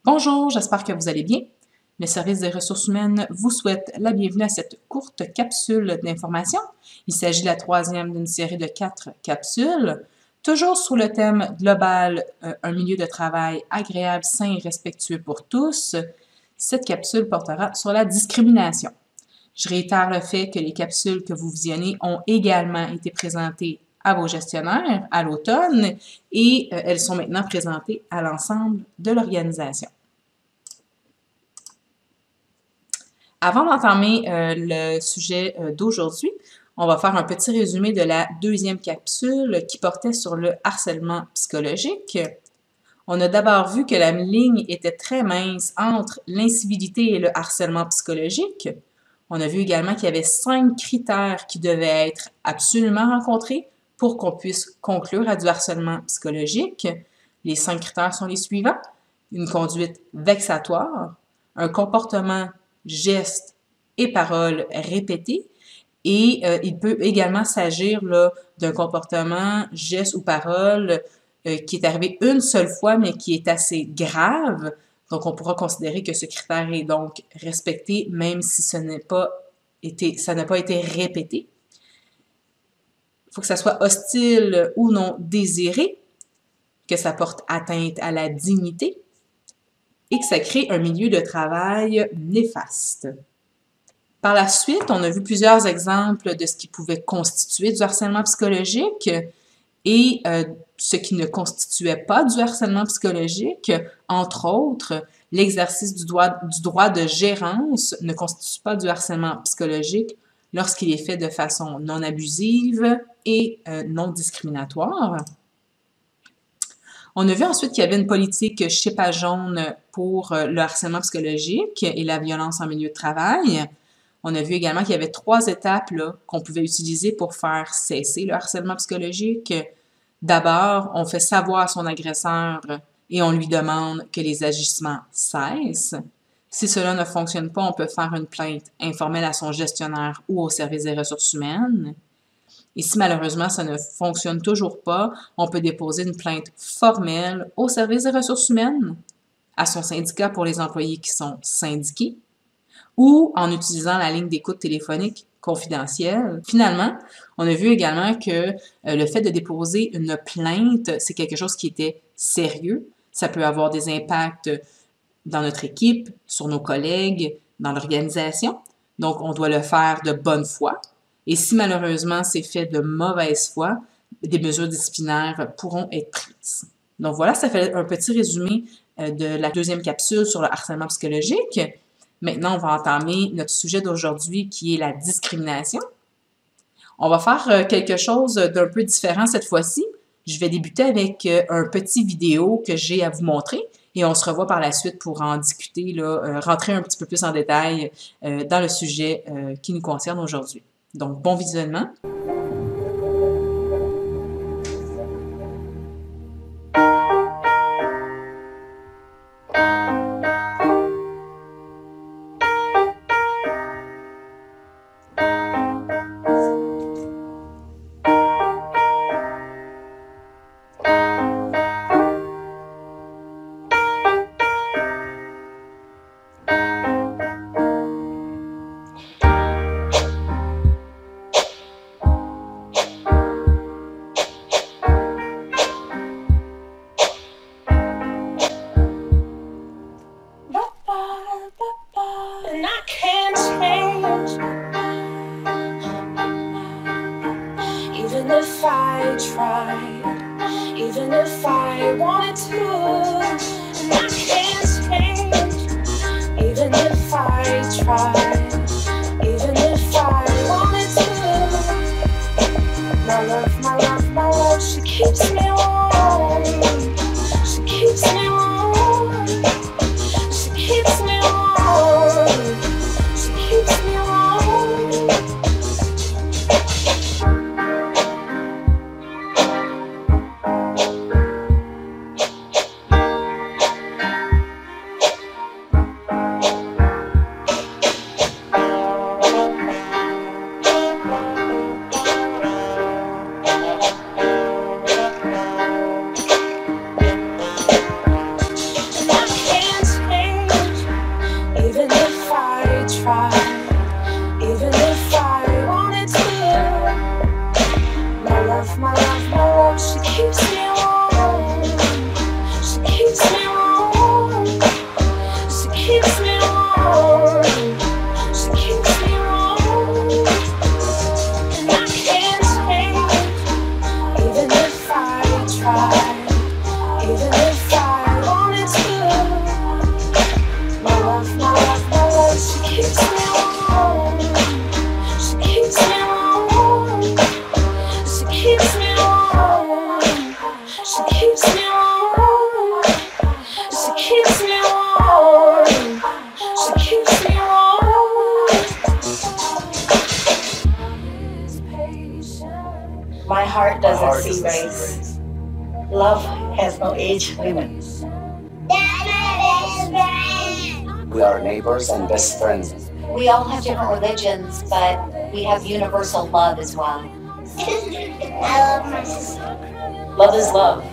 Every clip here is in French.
Bonjour, j'espère que vous allez bien. Le service des ressources humaines vous souhaite la bienvenue à cette courte capsule d'information. Il s'agit de la troisième d'une série de 4 capsules, toujours sous le thème global un milieu de travail agréable, sain et respectueux pour tous. Cette capsule portera sur la discrimination. Je réitère le fait que les capsules que vous visionnez ont également été présentées à vos gestionnaires à l'automne et elles sont maintenant présentées à l'ensemble de l'organisation. Avant d'entamer le sujet d'aujourd'hui, on va faire un petit résumé de la deuxième capsule qui portait sur le harcèlement psychologique. On a d'abord vu que la ligne était très mince entre l'incivilité et le harcèlement psychologique. On a vu également qu'il y avait 5 critères qui devaient être absolument rencontrés pour qu'on puisse conclure à du harcèlement psychologique. Les 5 critères sont les suivants. Une conduite vexatoire, un comportement, gestes et paroles répétés. Et il peut également s'agir d'un comportement, geste ou parole qui est arrivé une seule fois, mais qui est assez grave. Donc, on pourra considérer que ce critère est donc respecté, même si ça n'a pas été répété. Il faut que ça soit hostile ou non désiré, que ça porte atteinte à la dignité et que ça crée un milieu de travail néfaste. Par la suite, on a vu plusieurs exemples de ce qui pouvait constituer du harcèlement psychologique et ce qui ne constituait pas du harcèlement psychologique. Entre autres, l'exercice du droit de gérance ne constitue pas du harcèlement psychologique lorsqu'il est fait de façon non abusive et non discriminatoire. On a vu ensuite qu'il y avait une politique chez Page Jaune pour le harcèlement psychologique et la violence en milieu de travail. On a vu également qu'il y avait 3 étapes qu'on pouvait utiliser pour faire cesser le harcèlement psychologique. D'abord, on fait savoir à son agresseur et on lui demande que les agissements cessent. Si cela ne fonctionne pas, on peut faire une plainte informelle à son gestionnaire ou au service des ressources humaines. Et si malheureusement ça ne fonctionne toujours pas, on peut déposer une plainte formelle au service des ressources humaines, à son syndicat pour les employés qui sont syndiqués, ou en utilisant la ligne d'écoute téléphonique confidentielle. Finalement, on a vu également que le fait de déposer une plainte, c'est quelque chose qui était sérieux. Ça peut avoir des impacts dans notre équipe, sur nos collègues, dans l'organisation. Donc, on doit le faire de bonne foi. Et si malheureusement c'est fait de mauvaise foi, des mesures disciplinaires pourront être prises. Donc voilà, ça fait un petit résumé de la deuxième capsule sur le harcèlement psychologique. Maintenant, on va entamer notre sujet d'aujourd'hui qui est la discrimination. On va faire quelque chose d'un peu différent cette fois-ci. Je vais débuter avec un petit vidéo que j'ai à vous montrer et on se revoit par la suite pour en discuter, rentrer un petit peu plus en détail dans le sujet qui nous concerne aujourd'hui. Donc, bon visionnement. If I tried, even if I wanted to, and I can't change. Even if I tried, even if I wanted to. My love, she keeps me warm. She keeps me warm. She keeps me warm. She keeps me warm. try, even if I wanted to. My love, my love, my love, she keeps me warm. She keeps me warm. She keeps me warm. She keeps me warm. And I can't change, even if I try, even if I wanted to. My love, my love, my love, she keeps me warm. She keeps me warm. She keeps me warm. She keeps me warm. She keeps me warm. She keeps me warm. My heart doesn't see race. Love has no age limit. We are neighbors and best friends. We all have different religions, but we have universal love as well. I love my sister. Love is love.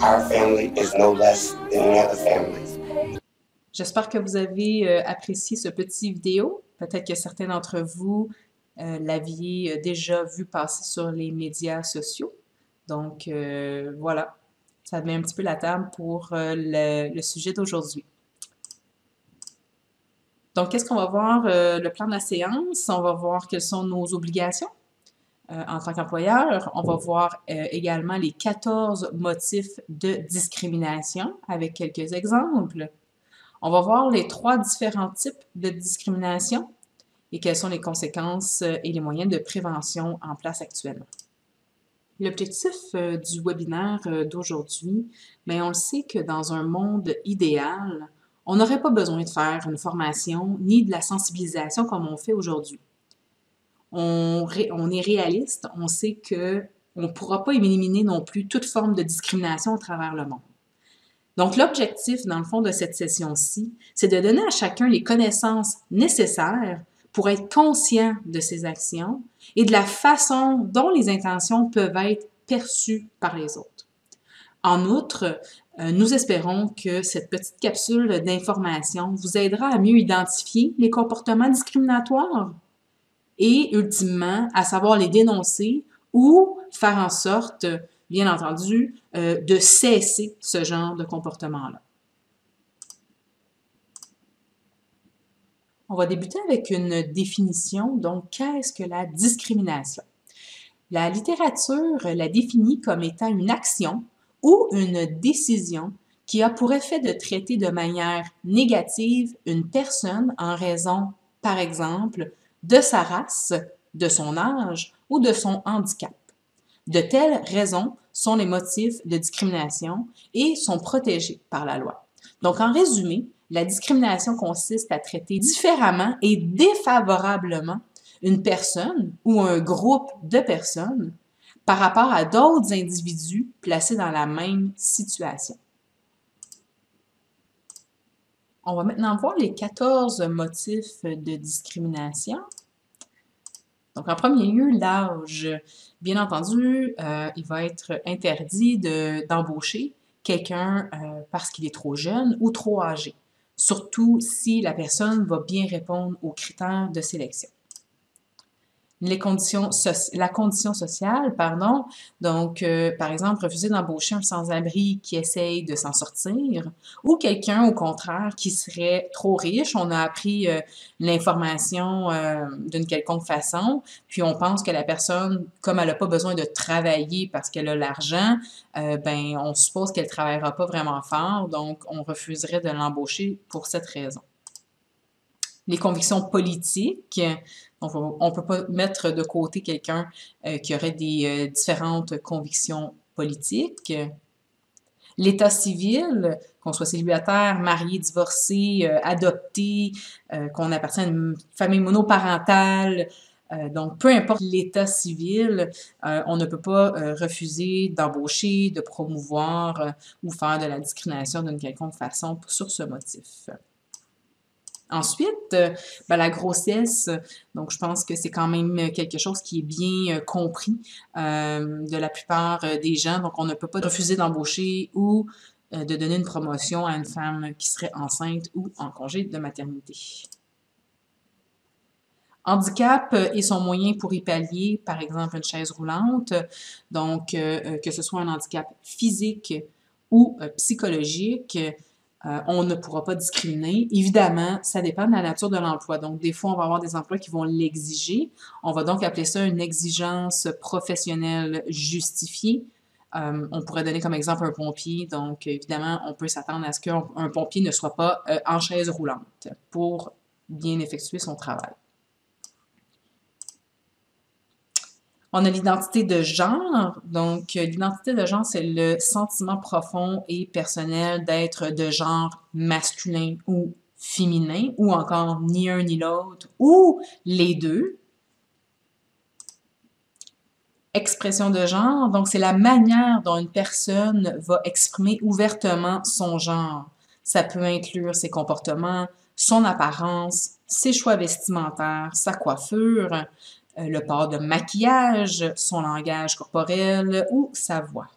Our family is no less than any other family. J'espère que vous avez apprécié ce petit vidéo. Peut-être que certains d'entre vous l'aviez déjà vu passer sur les médias sociaux. Donc, voilà, ça met un petit peu la table pour le sujet d'aujourd'hui. Donc, qu'est-ce qu'on va voir le plan de la séance? On va voir quelles sont nos obligations en tant qu'employeur. On va voir également les 14 motifs de discrimination avec quelques exemples. On va voir les 3 différents types de discrimination et quelles sont les conséquences et les moyens de prévention en place actuellement. L'objectif du webinaire d'aujourd'hui, bien, on le sait que dans un monde idéal, on n'aurait pas besoin de faire une formation ni de la sensibilisation comme on fait aujourd'hui. On est réaliste, on sait qu'on ne pourra pas éliminer non plus toute forme de discrimination à travers le monde. Donc, l'objectif, dans le fond, de cette session-ci, c'est de donner à chacun les connaissances nécessaires pour être conscient de ses actions et de la façon dont les intentions peuvent être perçues par les autres. En outre, nous espérons que cette petite capsule d'information vous aidera à mieux identifier les comportements discriminatoires et, ultimement, à savoir les dénoncer ou faire en sorte, bien entendu, de cesser ce genre de comportement-là. On va débuter avec une définition. Donc, qu'est-ce que la discrimination? La littérature la définit comme étant une action ou une décision qui a pour effet de traiter de manière négative une personne en raison, par exemple, de sa race, de son âge ou de son handicap. De telles raisons sont les motifs de discrimination et sont protégés par la loi. Donc, en résumé, la discrimination consiste à traiter différemment et défavorablement une personne ou un groupe de personnes par rapport à d'autres individus placés dans la même situation. On va maintenant voir les 14 motifs de discrimination. Donc, en premier lieu, l'âge. Bien entendu, il va être interdit d'embaucher quelqu'un parce qu'il est trop jeune ou trop âgé, surtout si la personne va bien répondre aux critères de sélection. La condition sociale, pardon. Donc, par exemple, refuser d'embaucher un sans-abri qui essaye de s'en sortir ou quelqu'un, au contraire, qui serait trop riche. On a appris l'information d'une quelconque façon, puis on pense que la personne, comme elle n'a pas besoin de travailler parce qu'elle a l'argent, ben, on suppose qu'elle ne travaillera pas vraiment fort, donc on refuserait de l'embaucher pour cette raison. Les convictions politiques. On ne peut pas mettre de côté quelqu'un qui aurait des différentes convictions politiques. L'état civil, qu'on soit célibataire, marié, divorcé, adopté, qu'on appartient à une famille monoparentale. Donc, peu importe l'état civil, on ne peut pas refuser d'embaucher, de promouvoir ou faire de la discrimination d'une quelconque façon sur ce motif. Ensuite, la grossesse, donc je pense que c'est quand même quelque chose qui est bien compris de la plupart des gens. Donc, on ne peut pas refuser d'embaucher ou de donner une promotion à une femme qui serait enceinte ou en congé de maternité. Handicap et son moyen pour y pallier, par exemple une chaise roulante, donc que ce soit un handicap physique ou psychologique, on ne pourra pas discriminer. Évidemment, ça dépend de la nature de l'emploi. Donc, des fois, on va avoir des emplois qui vont l'exiger. On va donc appeler ça une exigence professionnelle justifiée. On pourrait donner comme exemple un pompier. Donc, évidemment, on peut s'attendre à ce qu'un pompier ne soit pas en chaise roulante pour bien effectuer son travail. On a l'identité de genre. Donc, l'identité de genre, c'est le sentiment profond et personnel d'être de genre masculin ou féminin, ou encore ni un ni l'autre, ou les deux. Expression de genre, donc c'est la manière dont une personne va exprimer ouvertement son genre. Ça peut inclure ses comportements, son apparence, ses choix vestimentaires, sa coiffure, le port de maquillage, son langage corporel ou sa voix.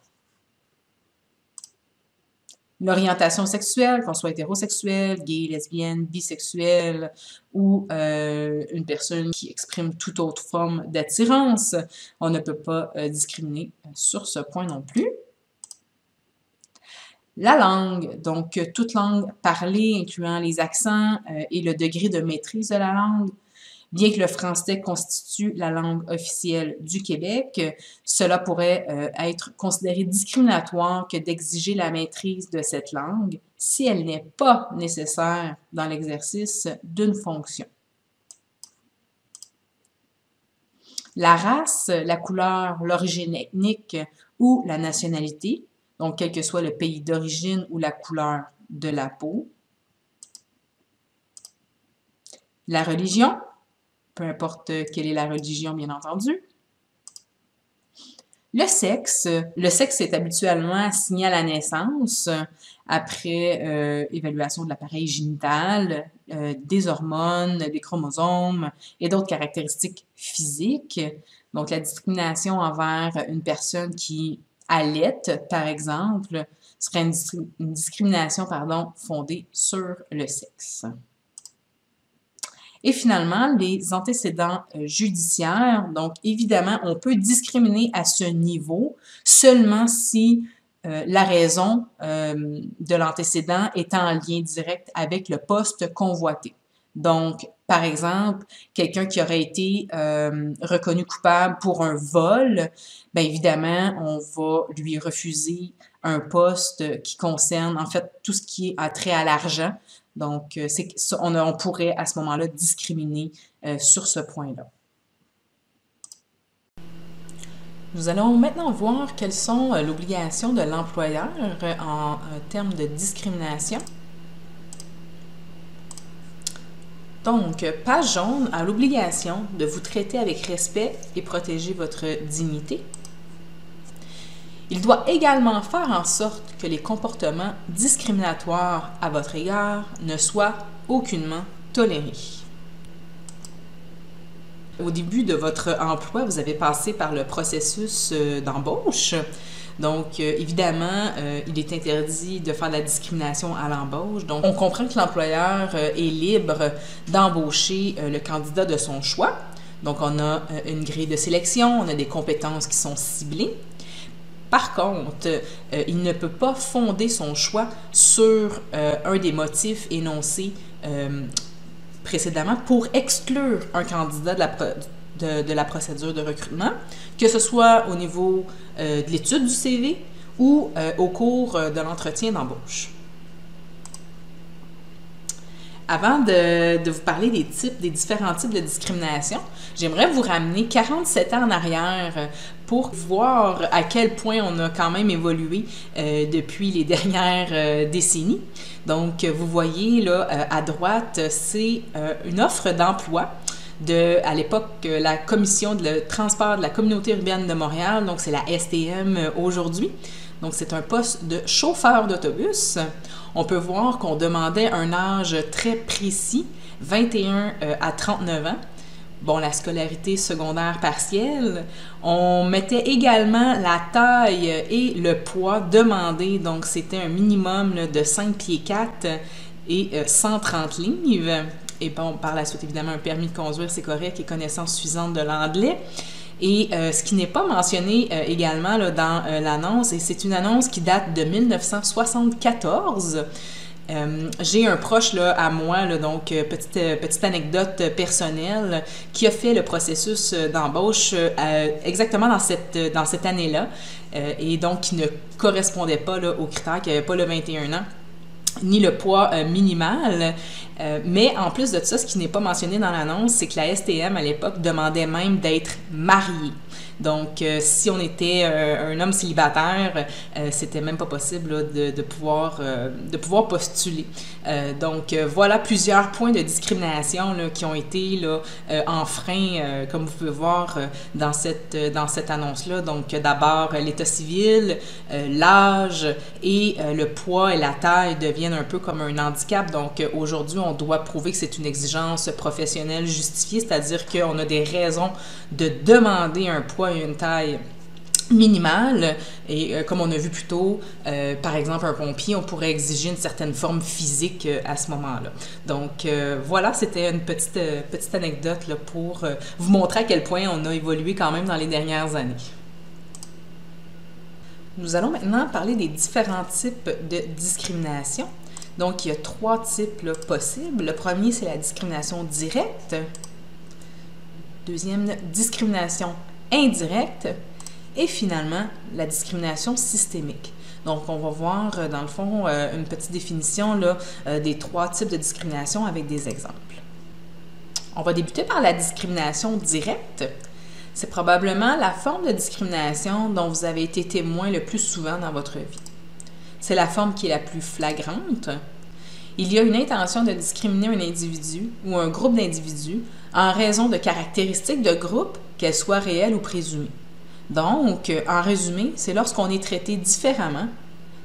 L'orientation sexuelle, qu'on soit hétérosexuel, gay, lesbienne, bisexuel ou une personne qui exprime toute autre forme d'attirance, on ne peut pas discriminer sur ce point non plus. La langue, donc toute langue parlée, incluant les accents et le degré de maîtrise de la langue. Bien que le français constitue la langue officielle du Québec, cela pourrait être considéré discriminatoire que d'exiger la maîtrise de cette langue si elle n'est pas nécessaire dans l'exercice d'une fonction. La race, la couleur, l'origine ethnique ou la nationalité, donc quel que soit le pays d'origine ou la couleur de la peau. La religion, peu importe quelle est la religion, bien entendu. Le sexe est habituellement assigné à la naissance après évaluation de l'appareil génital, des hormones, des chromosomes et d'autres caractéristiques physiques. Donc, la discrimination envers une personne qui allaite, par exemple, serait une discrimination fondée sur le sexe. Et finalement, les antécédents judiciaires. Donc, évidemment, on peut discriminer à ce niveau seulement si la raison de l'antécédent est en lien direct avec le poste convoité. Donc, par exemple, quelqu'un qui aurait été reconnu coupable pour un vol, bien évidemment, on va lui refuser un poste qui concerne, en fait, tout ce qui a trait à l'argent. Donc, on pourrait à ce moment-là discriminer sur ce point-là. Nous allons maintenant voir quelles sont l'obligation de l'employeur en termes de discrimination. Donc, Page jaune a l'obligation de vous traiter avec respect et protéger votre dignité. Il doit également faire en sorte que les comportements discriminatoires à votre égard ne soient aucunement tolérés. Au début de votre emploi, vous avez passé par le processus d'embauche. Donc, évidemment, il est interdit de faire de la discrimination à l'embauche. Donc, on comprend que l'employeur est libre d'embaucher le candidat de son choix. Donc, on a une grille de sélection, on a des compétences qui sont ciblées. Par contre, il ne peut pas fonder son choix sur un des motifs énoncés précédemment pour exclure un candidat de la procédure de recrutement, que ce soit au niveau de l'étude du CV ou au cours de l'entretien d'embauche. Avant de vous parler des différents types de discrimination, j'aimerais vous ramener 47 ans en arrière pour voir à quel point on a quand même évolué depuis les dernières décennies. Donc, vous voyez là à droite, c'est une offre d'emploi à l'époque la Commission de transport de la Communauté urbaine de Montréal, donc c'est la STM aujourd'hui. Donc, c'est un poste de chauffeur d'autobus. On peut voir qu'on demandait un âge très précis, 21 à 39 ans. Bon, la scolarité secondaire partielle. On mettait également la taille et le poids demandé. Donc, c'était un minimum de 5 pieds 4 et 130 livres. Et bon, par la suite, évidemment, un permis de conduire, c'est correct, et connaissance suffisante de l'anglais. Et ce qui n'est pas mentionné également là, dans l'annonce, et c'est une annonce qui date de 1974. J'ai un proche là, à moi, là, donc petite anecdote personnelle, qui a fait le processus d'embauche exactement dans cette année-là, et donc qui ne correspondait pas là, aux critères, qui n'avait pas le 21 ans, ni le poids minimal. Mais en plus de ça, ce qui n'est pas mentionné dans l'annonce, c'est que la STM, à l'époque, demandait même d'être marié. Donc, si on était un homme célibataire, c'était même pas possible là, de pouvoir postuler. Donc, voilà plusieurs points de discrimination là, qui ont été là, enfreints, comme vous pouvez voir dans cette annonce-là. Donc, d'abord, l'état civil, l'âge et le poids et la taille deviennent un peu comme un handicap. Donc, aujourd'hui, on doit prouver que c'est une exigence professionnelle justifiée, c'est-à-dire qu'on a des raisons de demander un poids et une taille minimale. Et comme on a vu plus tôt, par exemple, un pompier, on pourrait exiger une certaine forme physique à ce moment-là. Donc, voilà, c'était une petite anecdote là, pour vous montrer à quel point on a évolué quand même dans les dernières années. Nous allons maintenant parler des différents types de discrimination. Donc, il y a 3 types là, possibles. Le premier, c'est la discrimination directe. Deuxième, discrimination indirecte. Et finalement, la discrimination systémique. Donc, on va voir, dans le fond, une petite définition là, des 3 types de discrimination avec des exemples. On va débuter par la discrimination directe. C'est probablement la forme de discrimination dont vous avez été témoin le plus souvent dans votre vie. C'est la forme qui est la plus flagrante. Il y a une intention de discriminer un individu ou un groupe d'individus en raison de caractéristiques de groupe, qu'elles soient réelles ou présumées. Donc, en résumé, c'est lorsqu'on est traité différemment,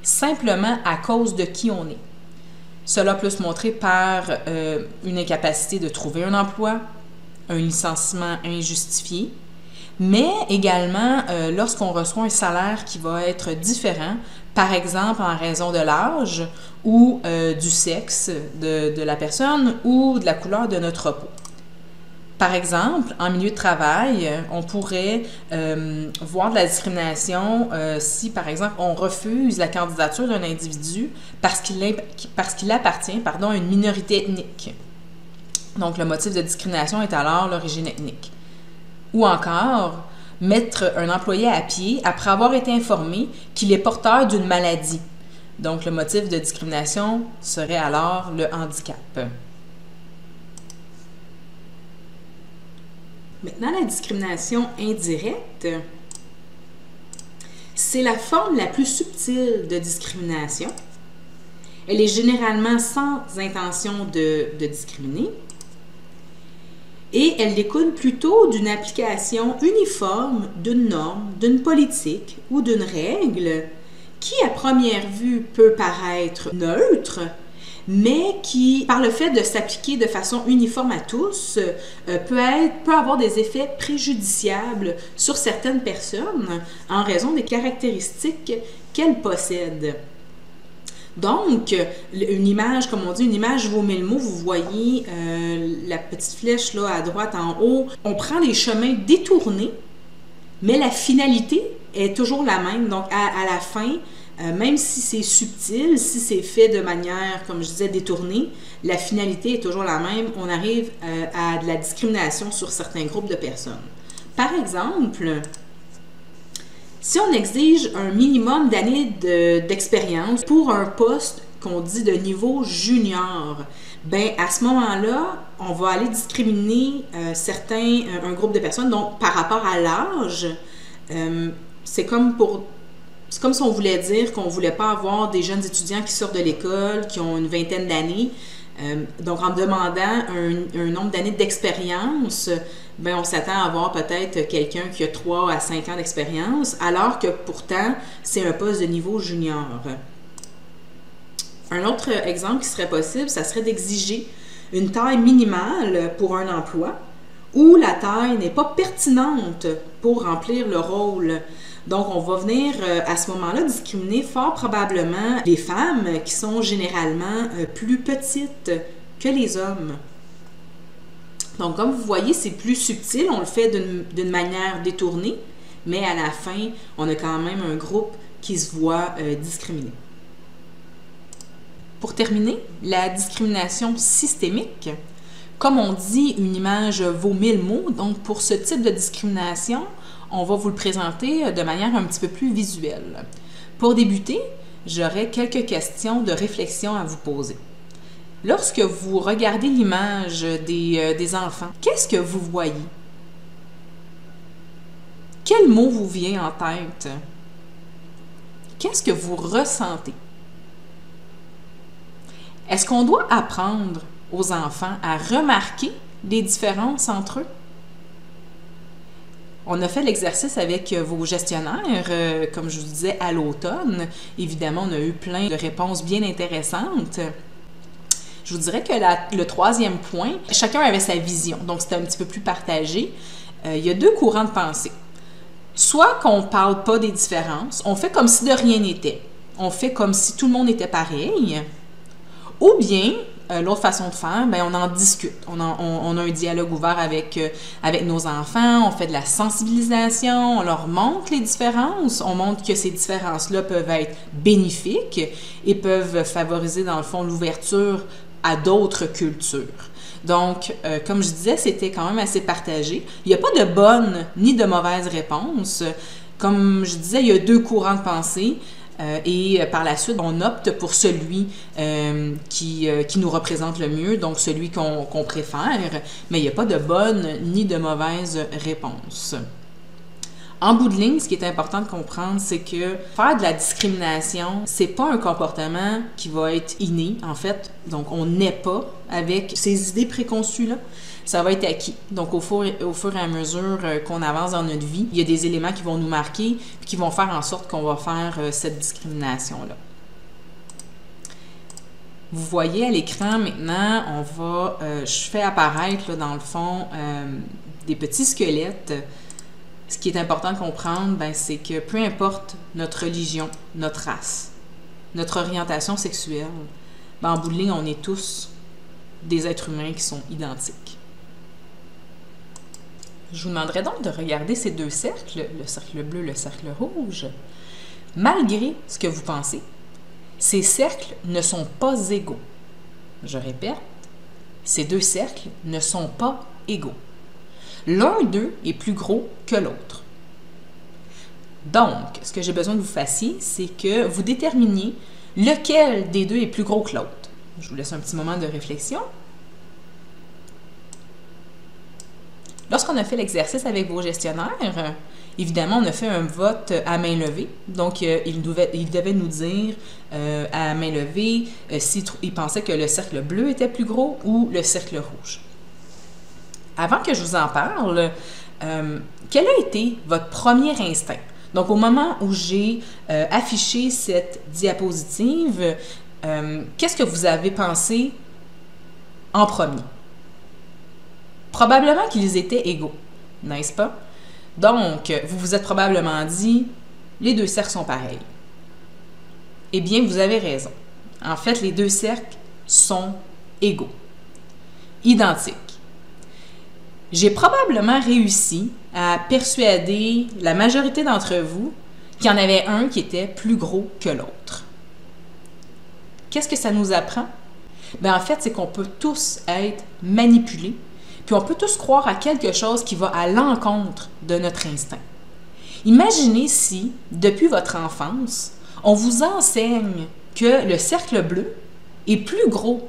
simplement à cause de qui on est. Cela peut se montrer par une incapacité de trouver un emploi, un licenciement injustifié, mais également lorsqu'on reçoit un salaire qui va être différent, par exemple en raison de l'âge ou du sexe de la personne ou de la couleur de notre peau. Par exemple, en milieu de travail, on pourrait voir de la discrimination si, par exemple, on refuse la candidature d'un individu parce qu'il appartient à une minorité ethnique. Donc, le motif de discrimination est alors l'origine ethnique. Ou encore, mettre un employé à pied après avoir été informé qu'il est porteur d'une maladie. Donc, le motif de discrimination serait alors le handicap. Maintenant, la discrimination indirecte, c'est la forme la plus subtile de discrimination. Elle est généralement sans intention de discriminer et elle découle plutôt d'une application uniforme d'une norme, d'une politique ou d'une règle qui, à première vue, peut paraître neutre, mais qui, par le fait de s'appliquer de façon uniforme à tous, peut avoir des effets préjudiciables sur certaines personnes en raison des caractéristiques qu'elles possèdent. Donc, une image, comme on dit, une image vaut 1000 mots. Vous voyez la petite flèche là à droite en haut. On prend les chemins détournés, mais la finalité est toujours la même. Donc, à la fin, même si c'est subtil, si c'est fait de manière, comme je disais, détournée, la finalité est toujours la même. On arrive à de la discrimination sur certains groupes de personnes. Par exemple, si on exige un minimum d'années d'expérience pour un poste qu'on dit de niveau junior, bien, à ce moment-là, on va aller discriminer un groupe de personnes. Donc, par rapport à l'âge, c'est comme si on voulait dire qu'on ne voulait pas avoir des jeunes étudiants qui sortent de l'école, qui ont une vingtaine d'années. Donc, en demandant un nombre d'années d'expérience, ben, on s'attend à avoir peut-être quelqu'un qui a 3 à 5 ans d'expérience, alors que pourtant, c'est un poste de niveau junior. Un autre exemple qui serait possible, ça serait d'exiger une taille minimale pour un emploi où la taille n'est pas pertinente pour remplir le rôle. Donc, on va venir à ce moment-là discriminer fort probablement les femmes qui sont généralement plus petites que les hommes. Donc, comme vous voyez, c'est plus subtil, on le fait d'une manière détournée, mais à la fin, on a quand même un groupe qui se voit discriminé. Pour terminer, la discrimination systémique. Comme on dit, une image vaut 1000 mots, donc pour ce type de discrimination, on va vous le présenter de manière un petit peu plus visuelle. Pour débuter, j'aurais quelques questions de réflexion à vous poser. Lorsque vous regardez l'image des enfants, qu'est-ce que vous voyez? Quel mot vous vient en tête? Qu'est-ce que vous ressentez? Est-ce qu'on doit apprendre aux enfants à remarquer les différences entre eux? On a fait l'exercice avec vos gestionnaires, comme je vous disais, à l'automne. Évidemment, on a eu plein de réponses bien intéressantes. Je vous dirais que le troisième point, chacun avait sa vision, donc c'était un petit peu plus partagé. Il y a deux courants de pensée. Soit qu'on ne parle pas des différences, on fait comme si de rien n'était. On fait comme si tout le monde était pareil. Ou bien, l'autre façon de faire, bien, on en discute. On a un dialogue ouvert avec nos enfants, on fait de la sensibilisation, on leur montre les différences, on montre que ces différences-là peuvent être bénéfiques et peuvent favoriser, dans le fond, l'ouverture à d'autres cultures. Donc, comme je disais, c'était quand même assez partagé. Il n'y a pas de bonne ni de mauvaise réponse. Comme je disais, il y a deux courants de pensée. Et par la suite, on opte pour celui qui nous représente le mieux, donc celui qu'on préfère, mais il n'y a pas de bonne ni de mauvaise réponse. En bout de ligne, ce qui est important de comprendre, c'est que faire de la discrimination, c'est pas un comportement qui va être inné, en fait. Donc, on naît pas avec ces idées préconçues-là. Ça va être acquis. Donc, au fur et à mesure qu'on avance dans notre vie, il y a des éléments qui vont nous marquer et qui vont faire en sorte qu'on va faire cette discrimination-là. Vous voyez à l'écran maintenant, je fais apparaître là, dans le fond des petits squelettes. Ce qui est important de comprendre, c'est que peu importe notre religion, notre race, notre orientation sexuelle, en bout de ligne, on est tous des êtres humains qui sont identiques. Je vous demanderai donc de regarder ces deux cercles, le cercle bleu et le cercle rouge. Malgré ce que vous pensez, ces cercles ne sont pas égaux. Je répète, ces deux cercles ne sont pas égaux. L'un d'eux est plus gros que l'autre. Donc, ce que j'ai besoin que vous fassiez, c'est que vous déterminiez lequel des deux est plus gros que l'autre. Je vous laisse un petit moment de réflexion. Lorsqu'on a fait l'exercice avec vos gestionnaires, évidemment, on a fait un vote à main levée. Donc, ils devaient nous dire à main levée s'ils pensaient que le cercle bleu était plus gros ou le cercle rouge. Avant que je vous en parle, quel a été votre premier instinct? Donc, au moment où j'ai affiché cette diapositive, qu'est-ce que vous avez pensé en premier? Probablement qu'ils étaient égaux, n'est-ce pas? Donc, vous vous êtes probablement dit, les deux cercles sont pareils. Eh bien, vous avez raison. En fait, les deux cercles sont égaux, identiques. J'ai probablement réussi à persuader la majorité d'entre vous qu'il y en avait un qui était plus gros que l'autre. Qu'est-ce que ça nous apprend? En fait, c'est qu'on peut tous être manipulés, puis on peut tous croire à quelque chose qui va à l'encontre de notre instinct. Imaginez si, depuis votre enfance, on vous enseigne que le cercle bleu est plus gros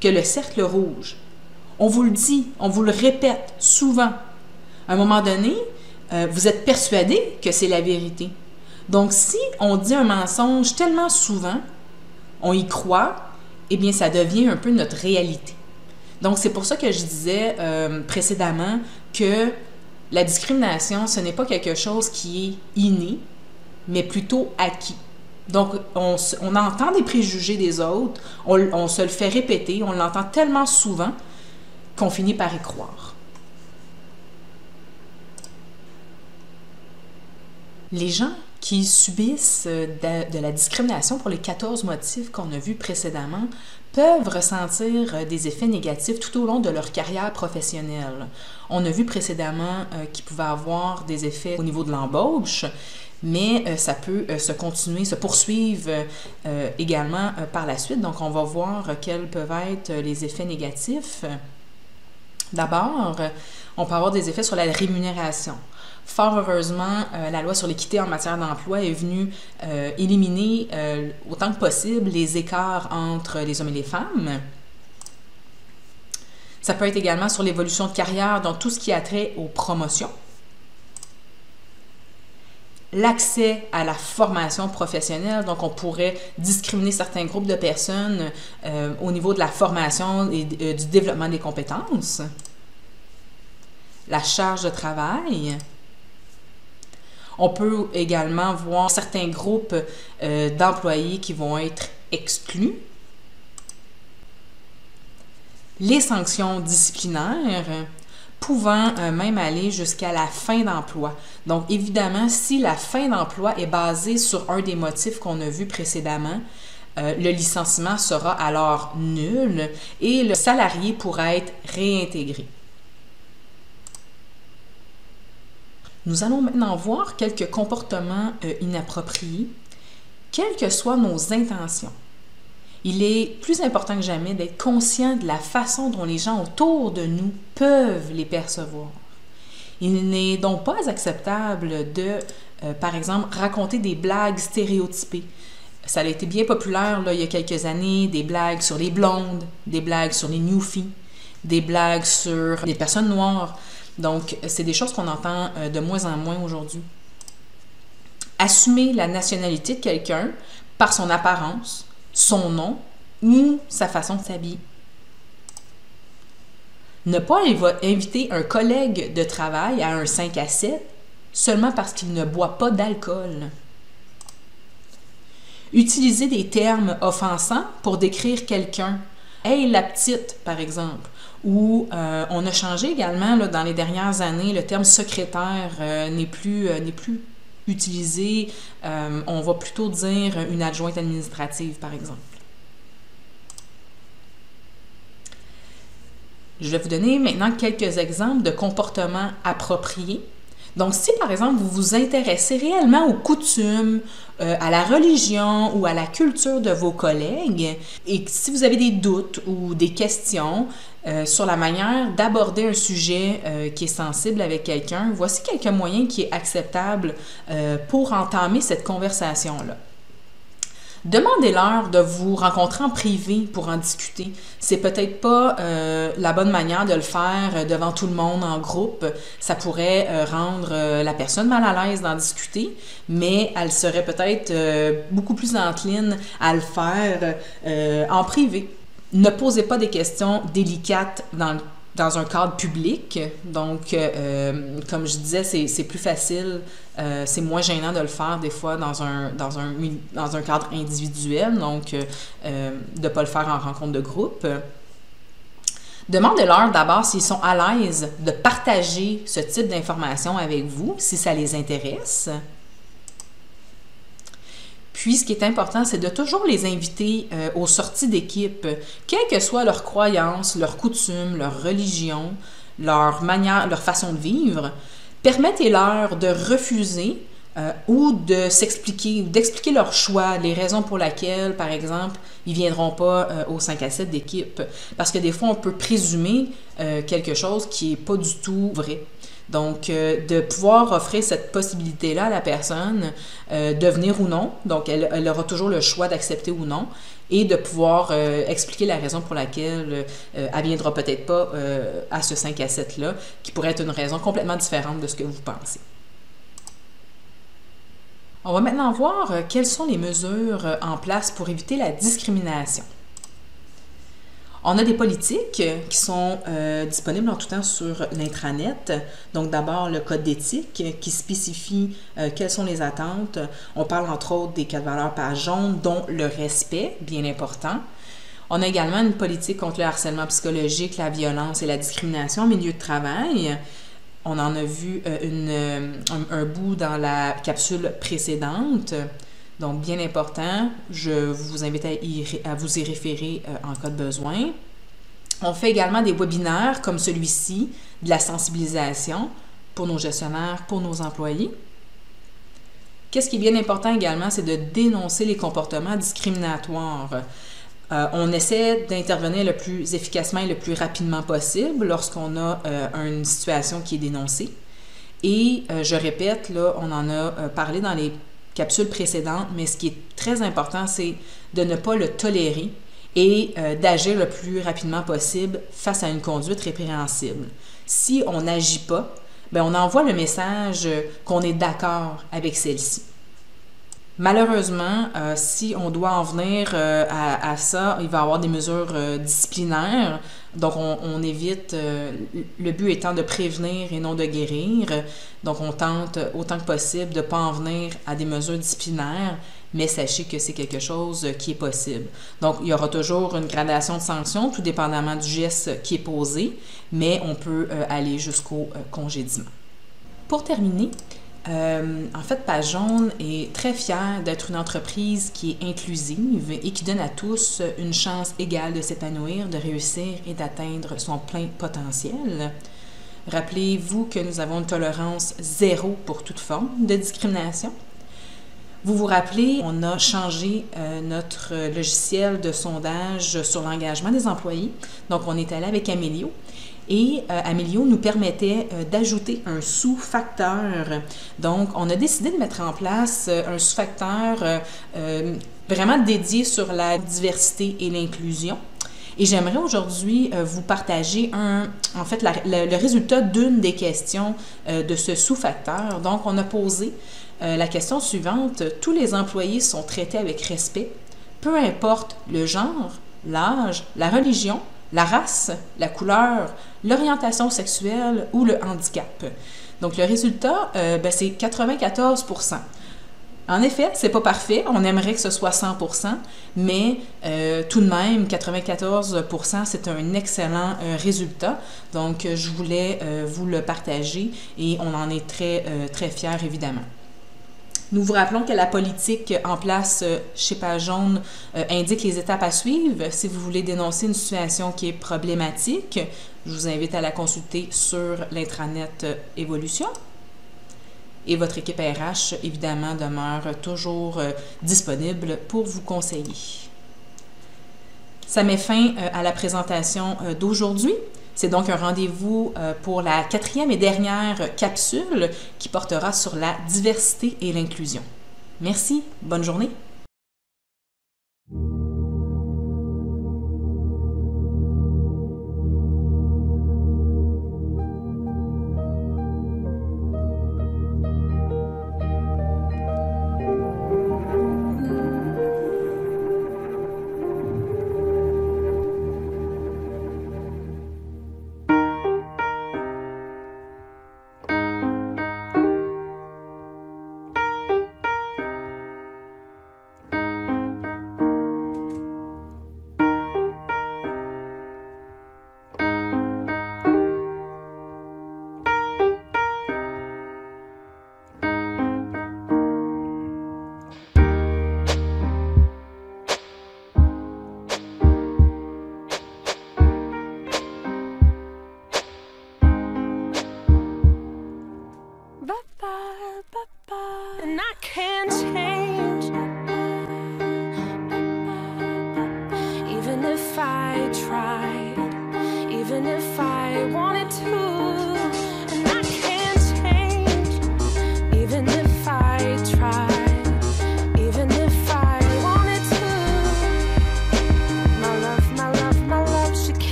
que le cercle rouge. On vous le dit, on vous le répète souvent. À un moment donné, vous êtes persuadé que c'est la vérité. Donc, si on dit un mensonge tellement souvent, on y croit, eh bien, ça devient un peu notre réalité. Donc, c'est pour ça que je disais précédemment que la discrimination, ce n'est pas quelque chose qui est inné, mais plutôt acquis. Donc, on entend des préjugés des autres, on se le fait répéter, on l'entend tellement souvent qu'on finit par y croire. Les gens qui subissent de la discrimination pour les 14 motifs qu'on a vus précédemment peuvent ressentir des effets négatifs tout au long de leur carrière professionnelle. On a vu précédemment qu'ils pouvaient avoir des effets au niveau de l'embauche, mais ça peut se poursuivre également par la suite. Donc, on va voir quels peuvent être les effets négatifs. D'abord, on peut avoir des effets sur la rémunération. Fort heureusement, la loi sur l'équité en matière d'emploi est venue éliminer autant que possible les écarts entre les hommes et les femmes. Ça peut être également sur l'évolution de carrière, donc tout ce qui a trait aux promotions. L'accès à la formation professionnelle, donc on pourrait discriminer certains groupes de personnes au niveau de la formation et du développement des compétences. La charge de travail. On peut également voir certains groupes d'employés qui vont être exclus. Les sanctions disciplinaires pouvant même aller jusqu'à la fin d'emploi. Donc, évidemment, si la fin d'emploi est basée sur un des motifs qu'on a vus précédemment, le licenciement sera alors nul et le salarié pourra être réintégré. Nous allons maintenant voir quelques comportements inappropriés, quelles que soient nos intentions. Il est plus important que jamais d'être conscient de la façon dont les gens autour de nous peuvent les percevoir. Il n'est donc pas acceptable de, par exemple, raconter des blagues stéréotypées. Ça a été bien populaire là, il y a quelques années, des blagues sur les blondes, des blagues sur les newfies, des blagues sur les personnes noires. Donc, c'est des choses qu'on entend de moins en moins aujourd'hui. Assumer la nationalité de quelqu'un par son apparence, son nom ou sa façon de s'habiller. Ne pas inviter un collègue de travail à un 5 à 7 seulement parce qu'il ne boit pas d'alcool. Utiliser des termes offensants pour décrire quelqu'un. « Hey, la petite », par exemple. Ou on a changé également là, dans les dernières années, le terme secrétaire n'est plus utilisé. On va plutôt dire une adjointe administrative, par exemple. Je vais vous donner maintenant quelques exemples de comportements appropriés. Donc, si par exemple vous vous intéressez réellement aux coutumes, à la religion ou à la culture de vos collègues, et si vous avez des doutes ou des questions sur la manière d'aborder un sujet qui est sensible avec quelqu'un, voici quelques moyens qui sont acceptables pour entamer cette conversation-là. Demandez-leur de vous rencontrer en privé pour en discuter. C'est peut-être pas la bonne manière de le faire devant tout le monde en groupe. Ça pourrait rendre la personne mal à l'aise d'en discuter, mais elle serait peut-être beaucoup plus encline à le faire en privé. Ne posez pas des questions délicates dans un cadre public. Donc, comme je disais, c'est plus facile, c'est moins gênant de le faire des fois dans un cadre individuel, donc de ne pas le faire en rencontre de groupe. Demandez-leur d'abord s'ils sont à l'aise de partager ce type d'informations avec vous, si ça les intéresse. Puis, ce qui est important, c'est de toujours les inviter aux sorties d'équipe, quelle que soit leur croyance, leur coutume, leur religion, leur manière, leur façon de vivre. Permettez-leur de refuser ou de s'expliquer, d'expliquer leur choix, les raisons pour lesquelles, par exemple, ils ne viendront pas au 5 à 7 d'équipe. Parce que des fois, on peut présumer quelque chose qui n'est pas du tout vrai. Donc, de pouvoir offrir cette possibilité-là à la personne de venir ou non. Donc, elle aura toujours le choix d'accepter ou non. Et de pouvoir expliquer la raison pour laquelle elle ne viendra peut-être pas à ce 5 à 7-là, qui pourrait être une raison complètement différente de ce que vous pensez. On va maintenant voir quelles sont les mesures en place pour éviter la discrimination. On a des politiques qui sont disponibles en tout temps sur l'intranet. Donc d'abord, le code d'éthique qui spécifie quelles sont les attentes. On parle entre autres des 4 valeurs pages jaunes, dont le respect, bien important. On a également une politique contre le harcèlement psychologique, la violence et la discrimination au milieu de travail. On en a vu un bout dans la capsule précédente. Donc, bien important, je vous invite à vous y référer en cas de besoin. On fait également des webinaires comme celui-ci, de la sensibilisation pour nos gestionnaires, pour nos employés. Qu'est-ce qui est bien important également, c'est de dénoncer les comportements discriminatoires. On essaie d'intervenir le plus efficacement et le plus rapidement possible lorsqu'on a une situation qui est dénoncée. Et je répète, là, on en a parlé dans les capsules précédentes, mais ce qui est très important, c'est de ne pas le tolérer et d'agir le plus rapidement possible face à une conduite répréhensible. Si on n'agit pas, bien, on envoie le message qu'on est d'accord avec celle-ci. Malheureusement, si on doit en venir à ça, il va y avoir des mesures disciplinaires. Donc, on évite, le but étant de prévenir et non de guérir. Donc, on tente autant que possible de ne pas en venir à des mesures disciplinaires, mais sachez que c'est quelque chose qui est possible. Donc, il y aura toujours une gradation de sanctions, tout dépendamment du geste qui est posé, mais on peut aller jusqu'au congédiement. Pour terminer, en fait, Page Jaune est très fière d'être une entreprise qui est inclusive et qui donne à tous une chance égale de s'épanouir, de réussir et d'atteindre son plein potentiel. Rappelez-vous que nous avons une tolérance zéro pour toute forme de discrimination. Vous vous rappelez, on a changé notre logiciel de sondage sur l'engagement des employés. Donc, on est allé avec Amélio. Et Amélio nous permettait d'ajouter un sous-facteur. Donc, on a décidé de mettre en place un sous-facteur vraiment dédié sur la diversité et l'inclusion. Et j'aimerais aujourd'hui vous partager le résultat d'une des questions de ce sous-facteur. Donc, on a posé la question suivante. Tous les employés sont traités avec respect, peu importe le genre, l'âge, la religion, la race, la couleur, l'orientation sexuelle ou le handicap. Donc, le résultat, c'est 94%. En effet, c'est pas parfait. On aimerait que ce soit 100%, mais tout de même, 94%, c'est un excellent résultat. Donc, je voulais vous le partager et on en est très, très fiers, évidemment. Nous vous rappelons que la politique en place chez Page Jaune indique les étapes à suivre. Si vous voulez dénoncer une situation qui est problématique, je vous invite à la consulter sur l'intranet Évolution. Et votre équipe RH, évidemment, demeure toujours disponible pour vous conseiller. Ça met fin à la présentation d'aujourd'hui. C'est donc un rendez-vous pour la 4e et dernière capsule qui portera sur la diversité et l'inclusion. Merci, bonne journée.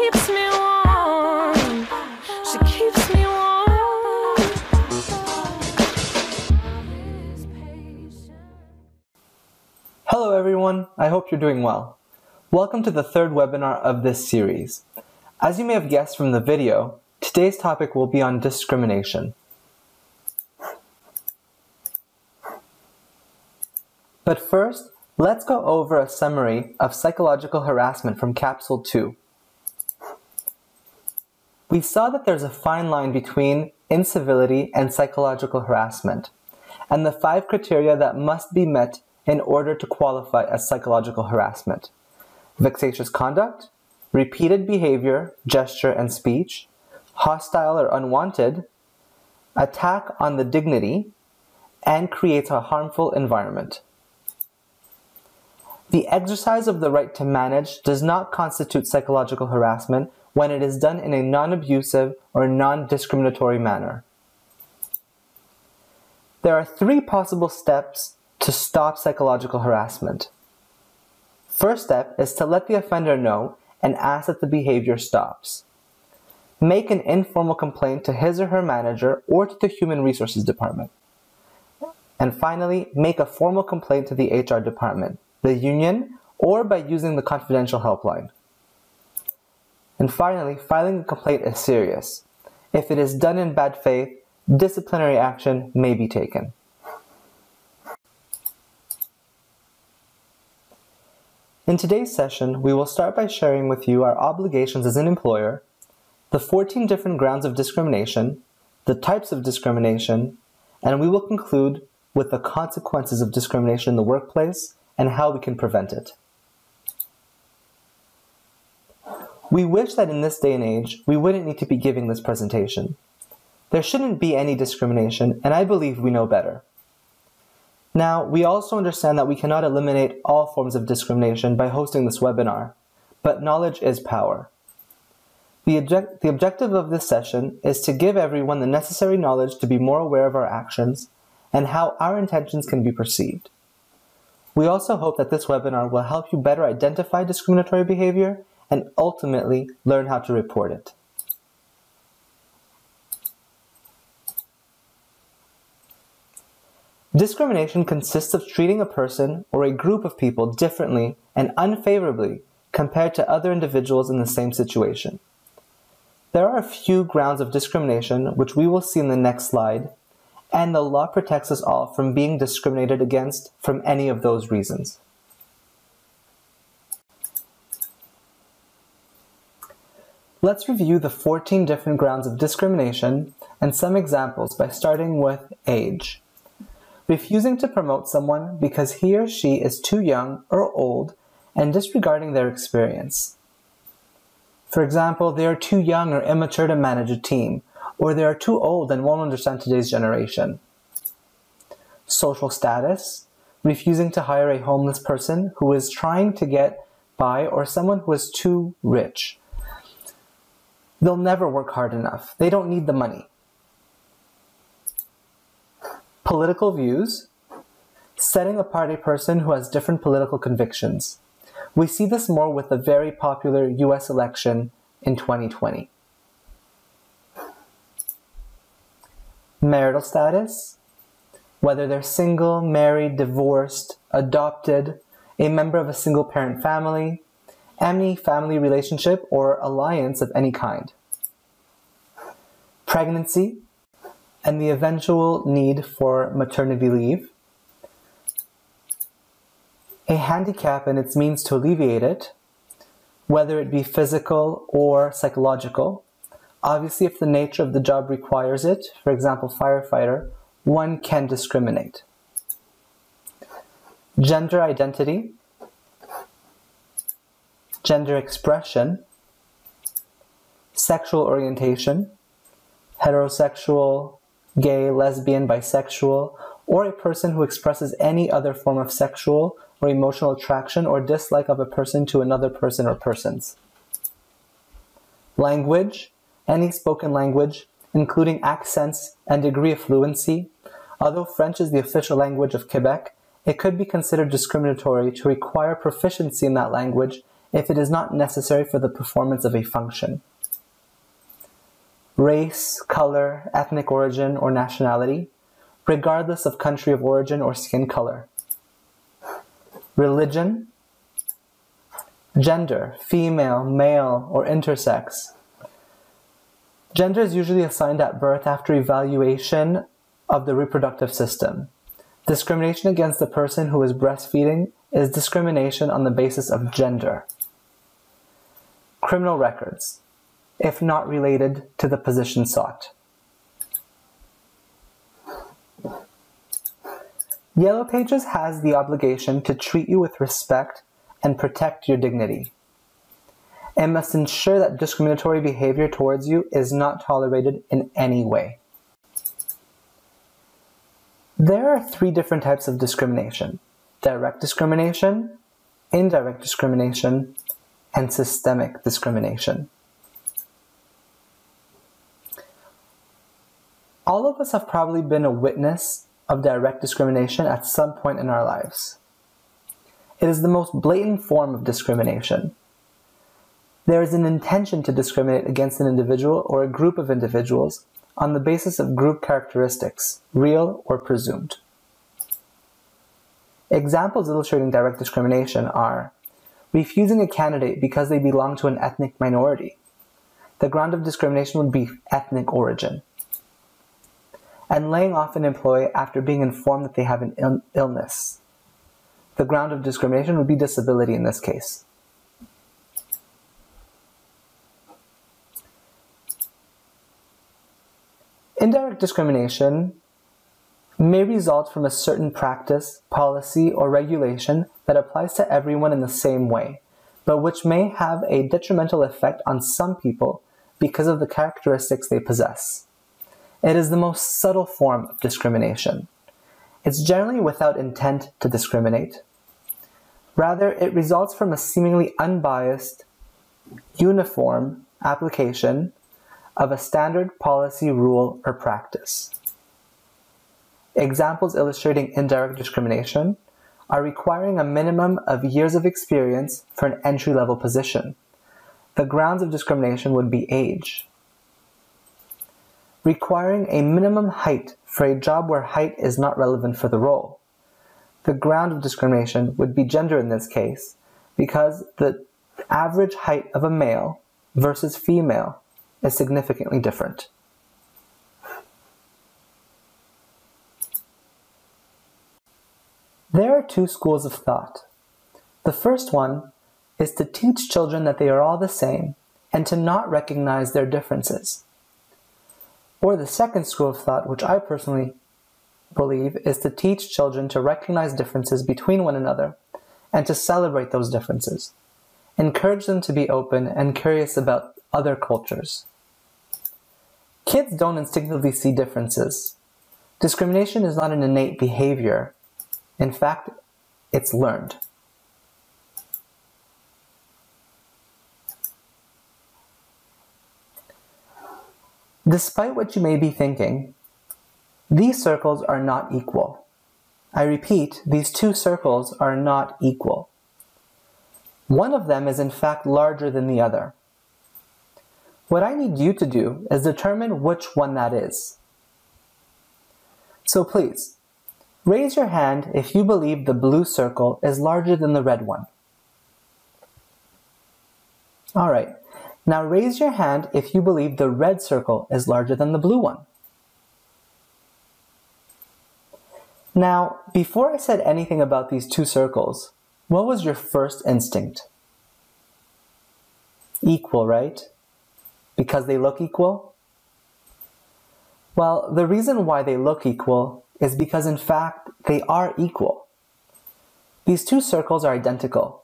keeps me warm. She keeps me warm. Hello everyone, I hope you're doing well. Welcome to the third webinar of this series. As you may have guessed from the video, today's topic will be on discrimination. But first, let's go over a summary of psychological harassment from Capsule 2. We saw that there's a fine line between incivility and psychological harassment, and the 5 criteria that must be met in order to qualify as psychological harassment: vexatious conduct, repeated behavior, gesture, and speech, hostile or unwanted, attack on the dignity, and creates a harmful environment. The exercise of the right to manage does not constitute psychological harassment when it is done in a non-abusive or non-discriminatory manner. There are 3 possible steps to stop psychological harassment. First step is to let the offender know and ask that the behavior stops. Make an informal complaint to his or her manager or to the Human Resources Department. And finally, make a formal complaint to the HR department, the union, or by using the confidential helpline. And finally, filing a complaint is serious. If it is done in bad faith, disciplinary action may be taken. In today's session, we will start by sharing with you our obligations as an employer, the 14 different grounds of discrimination, the types of discrimination, and we will conclude with the consequences of discrimination in the workplace and how we can prevent it. We wish that in this day and age, we wouldn't need to be giving this presentation. There shouldn't be any discrimination, and I believe we know better. Now, we also understand that we cannot eliminate all forms of discrimination by hosting this webinar, but knowledge is power. The objective of this session is to give everyone the necessary knowledge to be more aware of our actions and how our intentions can be perceived. We also hope that this webinar will help you better identify discriminatory behavior and ultimately learn how to report it. Discrimination consists of treating a person or a group of people differently and unfavorably compared to other individuals in the same situation. There are a few grounds of discrimination which we will see in the next slide, and the law protects us all from being discriminated against from any of those reasons. Let's review the 14 different grounds of discrimination and some examples by starting with age. Refusing to promote someone because he or she is too young or old and disregarding their experience. For example, they are too young or immature to manage a team, or they are too old and won't understand today's generation. Social status, refusing to hire a homeless person who is trying to get by or someone who is too rich. They'll never work hard enough. They don't need the money. Political views, setting apart a person who has different political convictions. We see this more with the very popular US election in 2020. Marital status, whether they're single, married, divorced, adopted, a member of a single-parent family, any family relationship or alliance of any kind. Pregnancy, and the eventual need for maternity leave. A handicap and its means to alleviate it, whether it be physical or psychological. Obviously, if the nature of the job requires it, for example, firefighter, one can discriminate. Gender identity, gender expression, sexual orientation, heterosexual, gay, lesbian, bisexual, or a person who expresses any other form of sexual or emotional attraction or dislike of a person to another person or persons. Language, any spoken language, including accents and degree of fluency. Although French is the official language of Quebec, it could be considered discriminatory to require proficiency in that language if it is not necessary for the performance of a function. Race, color, ethnic origin, or nationality, regardless of country of origin or skin color. Religion, gender, female, male, or intersex. Gender is usually assigned at birth after evaluation of the reproductive system. Discrimination against the person who is breastfeeding is discrimination on the basis of gender. Criminal records, if not related to the position sought. Yellow Pages has the obligation to treat you with respect and protect your dignity. It must ensure that discriminatory behavior towards you is not tolerated in any way. There are 3 different types of discrimination: direct discrimination, indirect discrimination, and systemic discrimination. All of us have probably been a witness of direct discrimination at some point in our lives. It is the most blatant form of discrimination. There is an intention to discriminate against an individual or a group of individuals on the basis of group characteristics, real or presumed. Examples illustrating direct discrimination are refusing a candidate because they belong to an ethnic minority. The ground of discrimination would be ethnic origin. And laying off an employee after being informed that they have an illness. The ground of discrimination would be disability in this case. Indirect discrimination may result from a certain practice, policy, or regulation that applies to everyone in the same way, but which may have a detrimental effect on some people because of the characteristics they possess. It is the most subtle form of discrimination. It's generally without intent to discriminate. Rather, it results from a seemingly unbiased, uniform application of a standard policy, rule, or practice. Examples illustrating indirect discrimination are requiring a minimum of years of experience for an entry-level position. The grounds of discrimination would be age. Requiring a minimum height for a job where height is not relevant for the role. The ground of discrimination would be gender in this case, because the average height of a male versus female is significantly different. There are 2 schools of thought. The first one is to teach children that they are all the same and to not recognize their differences. Or the second school of thought, which I personally believe, is to teach children to recognize differences between one another and to celebrate those differences. Encourage them to be open and curious about other cultures. Kids don't instinctively see differences. Discrimination is not an innate behavior. In fact, it's learned. Despite what you may be thinking, these circles are not equal. I repeat, these 2 circles are not equal. One of them is in fact larger than the other. What I need you to do is determine which one that is. So please, raise your hand if you believe the blue circle is larger than the red one. All right. Now raise your hand if you believe the red circle is larger than the blue one. Now, before I said anything about these 2 circles, what was your first instinct? Equal, right? Because they look equal? Well, the reason why they look equal is because in fact they are equal. These 2 circles are identical.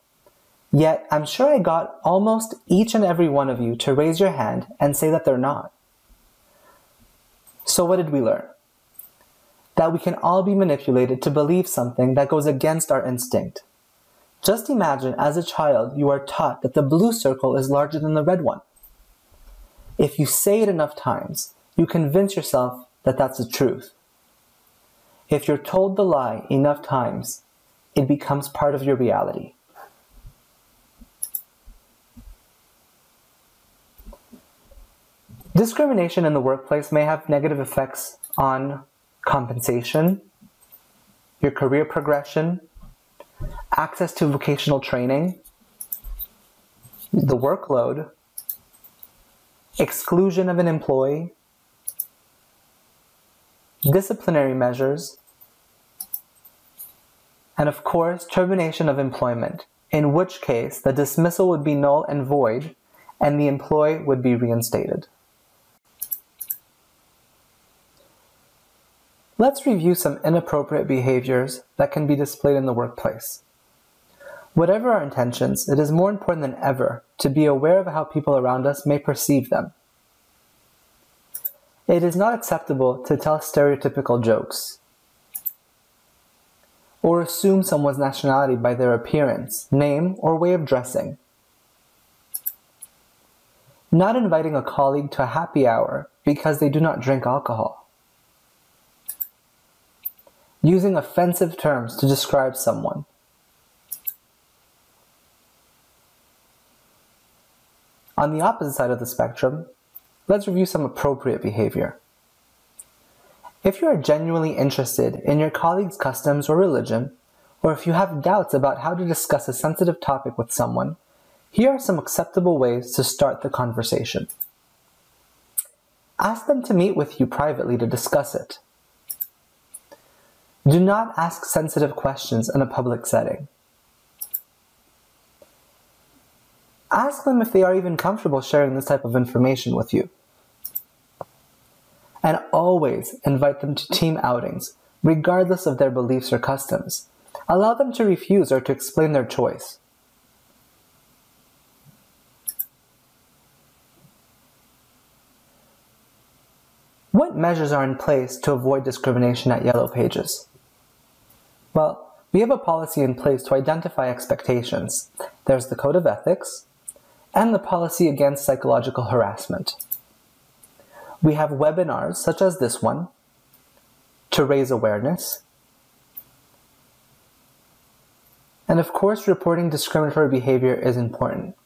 Yet, I'm sure I got almost each and every one of you to raise your hand and say that they're not. So what did we learn? That we can all be manipulated to believe something that goes against our instinct. Just imagine as a child you are taught that the blue circle is larger than the red one. If you say it enough times, you convince yourself that that's the truth. If you're told the lie enough times, it becomes part of your reality. Discrimination in the workplace may have negative effects on compensation, your career progression, access to vocational training, the workload, exclusion of an employee, disciplinary measures, and of course, termination of employment, in which case the dismissal would be null and void and the employee would be reinstated. Let's review some inappropriate behaviors that can be displayed in the workplace. Whatever our intentions, it is more important than ever to be aware of how people around us may perceive them. It is not acceptable to tell stereotypical jokes or assume someone's nationality by their appearance, name, or way of dressing. Not inviting a colleague to a happy hour because they do not drink alcohol. Using offensive terms to describe someone. On the opposite side of the spectrum, let's review some appropriate behavior. If you are genuinely interested in your colleague's customs or religion, or if you have doubts about how to discuss a sensitive topic with someone, here are some acceptable ways to start the conversation. Ask them to meet with you privately to discuss it. Do not ask sensitive questions in a public setting. Ask them if they are even comfortable sharing this type of information with you. And always invite them to team outings, regardless of their beliefs or customs. Allow them to refuse or to explain their choice. What measures are in place to avoid discrimination at Yellow Pages? Well, we have a policy in place to identify expectations. There's the Code of Ethics and the policy against psychological harassment. We have webinars such as this one to raise awareness. And of course, reporting discriminatory behavior is important.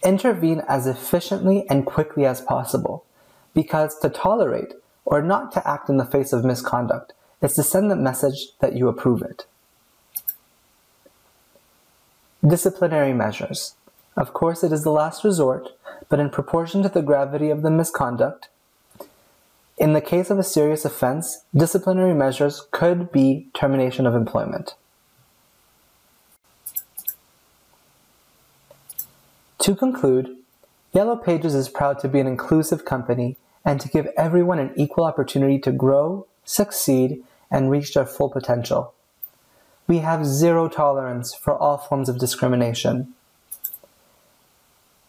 Intervene as efficiently and quickly as possible, because to tolerate or not to act in the face of misconduct is to send the message that you approve it. Disciplinary measures. Of course, it is the last resort, but in proportion to the gravity of the misconduct, in the case of a serious offense, disciplinary measures could be termination of employment. To conclude, Yellow Pages is proud to be an inclusive company and to give everyone an equal opportunity to grow, succeed, and reach their full potential. We have zero tolerance for all forms of discrimination.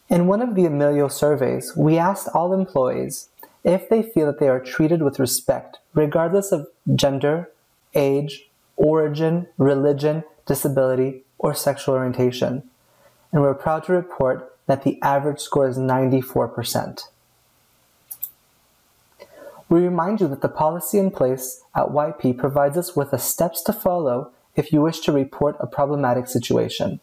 In one of the Emilio surveys, we asked all employees if they feel that they are treated with respect, regardless of gender, age, origin, religion, disability, or sexual orientation. And we're proud to report that the average score is 94%. We remind you that the policy in place at YP provides us with the steps to follow if you wish to report a problematic situation.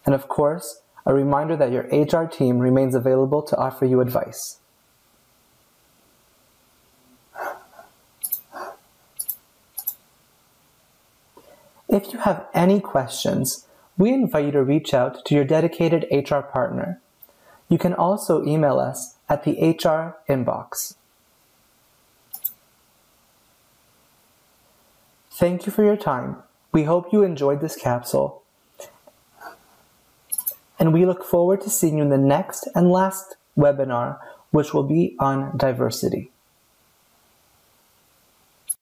And of course, a reminder that your HR team remains available to offer you advice. If you have any questions, we invite you to reach out to your dedicated HR partner. You can also email us at the HR inbox. Thank you for your time. We hope you enjoyed this capsule. And we look forward to seeing you in the next and last webinar, which will be on diversity.